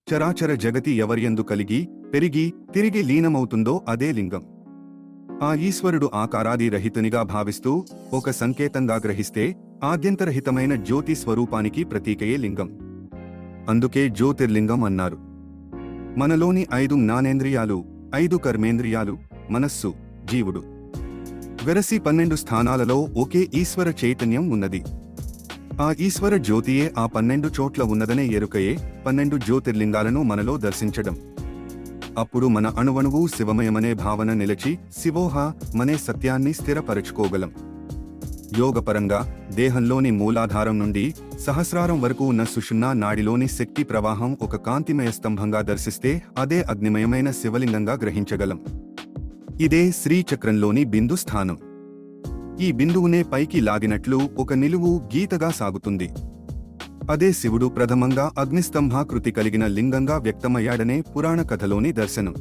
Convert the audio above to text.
చరాచర జగతి ఎవరియందు కలిగి పెరిగి తిరిగి లీనమవుతుందో అదే లింగం. ఆ ఈశ్వరుడు ఆకారాది రహితునిగా భావిస్తూ ఒక సంకేతంగా గ్రహిస్తే ఆద్యంతరహితమైన జ్యోతి స్వరూపానికి ప్రతీకయే లింగం. అందుకే జ్యోతిర్లింగం అన్నారు. మనలోని 5 జ్ఞానేంద్రియాలు, 5 కర్మేంద్రియాలు, మనస్సు, జీవుడు వెరసి 12 స్థానాలలో ఒకే ఈశ్వర చైతన్యం ఉన్నది. ఆ ఈశ్వర జ్యోతియే ఆ 12 చోట్ల ఉన్నదనే ఎరుకయే 12 జ్యోతిర్లింగాలను మనలో దర్శించడం. అప్పుడు మన అణువణువు శివమయమనే భావన నిలిచి శివోహ మనే సత్యాన్ని స్థిరపరచుకోగలం. యోగపరంగా దేహంలోని మూలాధారం నుండి సహస్రారం వరకు ఉన్న సుషుమ్నా నాడిలోని శక్తి ప్రవాహం ఒక కాంతిమయ స్తంభంగా దర్శిస్తే అదే అగ్నిమయమైన శివలింగంగా గ్రహించగలం. ఇదే శ్రీచక్రంలోని బిందు స్థానం. ఈ బిందువునే పైకి లాగినట్లు ఒక నిలువు గీతగా సాగుతుంది. అదే శివుడు ప్రథమంగా అగ్నిస్తంభాకృతి కలిగిన లింగంగా వ్యక్తమయ్యాడనే పురాణ కథలోని దర్శనం.